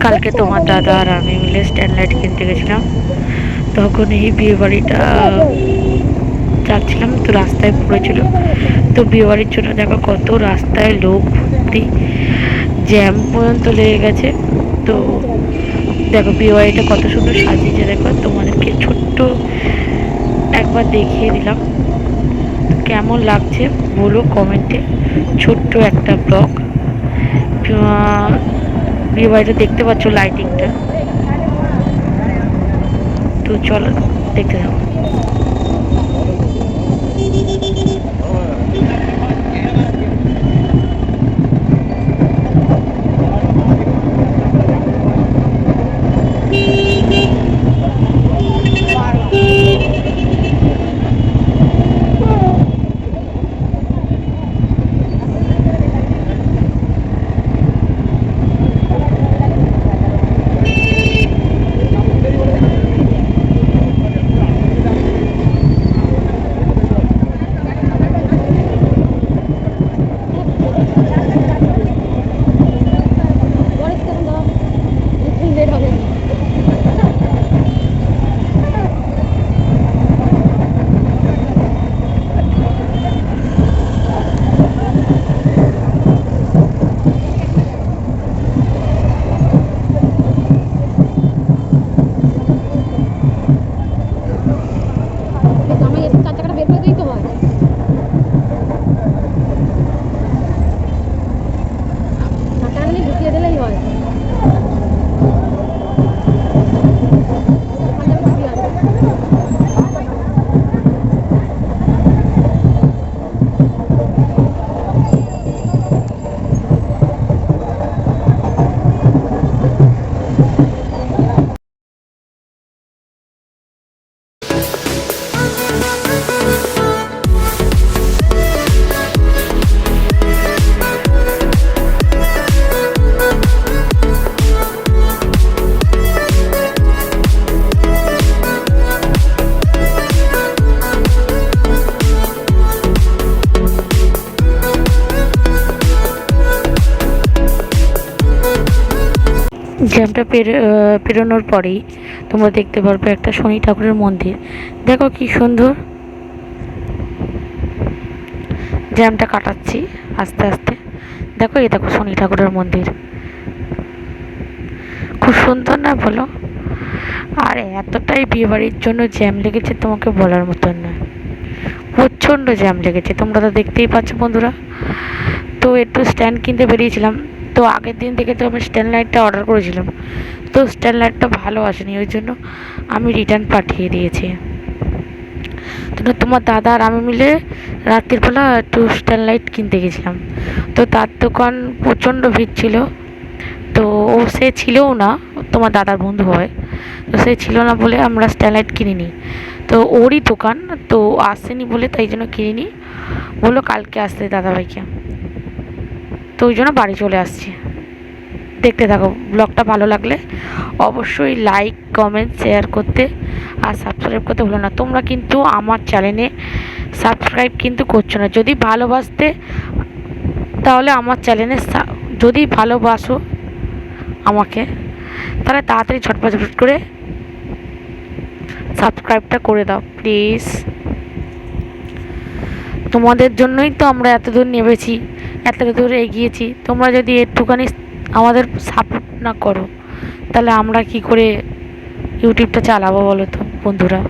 কালকে তোমার দাদা আর আমি মিলে স্ট্যান্ড লাইট কিনতে গেছিলাম। তখন এই বিয়ে বাড়িটা যাচ্ছিলাম, তো রাস্তায় পড়েছিল। তো বিয়ে বাড়ির জন্য দেখো কত রাস্তায় লোক ভর্তি, জ্যাম পর্যন্ত লেগে গেছে। তো দেখো বিয়ে বাড়িটা কত সুন্দর সাজিয়েছে, দেখো তোমাদেরকে ছোট্ট একবার দেখিয়ে দিলাম। কেমন লাগছে বলো কমেন্টে। ছোট্ট একটা ব্লগ। বিয়ে বাড়িটা দেখতে পাচ্ছ লাইটিংটা, তো চলো দেখতে যাবো। জ্যামটা পেরোনোর পরেই তোমরা দেখতে পারবে একটা শনি ঠাকুরের মন্দির। দেখো কি সুন্দর। জ্যামটা কাটাচ্ছি আস্তে আস্তে। দেখো এই দেখো শনি ঠাকুরের মন্দির, খুব সুন্দর না বলো? আর এতটাই বিয়ে বাড়ির জন্য জ্যাম লেগেছে তোমাকে বলার মতন না, প্রচণ্ড জ্যাম লেগেছে, তোমরা তো দেখতেই পাচ্ছ বন্ধুরা। তো একটু স্ট্যান্ড কিনতে বেরিয়েছিলাম। তো আগের দিন থেকে তো আমি স্ট্যান্ড লাইটটা অর্ডার করেছিলাম, তো স্ট্যান্ড লাইটটা ভালো আসেনি, ওই জন্য আমি রিটার্ন পাঠিয়ে দিয়েছি। তো তোমার দাদা আর আমি মিলে রাত্রির বেলা একটু স্ট্যান্ড লাইট কিনতে গেছিলাম। তো তার দোকান প্রচণ্ড ভিড় ছিল। তো সে ছিলও না, তোমার দাদার বন্ধু হয়, তো সে ছিল না বলে আমরা স্ট্যান্ড লাইট কিনিনি। তো ওরই দোকান, তো আসেনি বলে তাই জন্য কিনিনি, বললো কালকে আসতে দাদাভাইকে। তো ওই জন্য বাড়ি চলে আসছি। দেখতে থাকো ব্লগটা, ভালো লাগলে অবশ্যই লাইক কমেন্ট শেয়ার করতে আর সাবস্ক্রাইব করতে ভুলো না। তোমরা কিন্তু আমার চ্যানেলে সাবস্ক্রাইব কিন্তু করছো না। যদি ভালোবাসতে তাহলে আমার চ্যানেলে, যদি ভালোবাসো আমাকে, তাহলে তাড়াতাড়ি ঝটপট করে সাবস্ক্রাইবটা করে দাও প্লিজ। তোমাদের জন্যই তো আমরা এত দূর নেমেছি, এত দূর এগিয়েছি। তোমরা যদি একটুখানি আমাদের সাপোর্ট না করো, তাহলে আমরা কি করে ইউটিউবটা চালাবো বলো তো বন্ধুরা।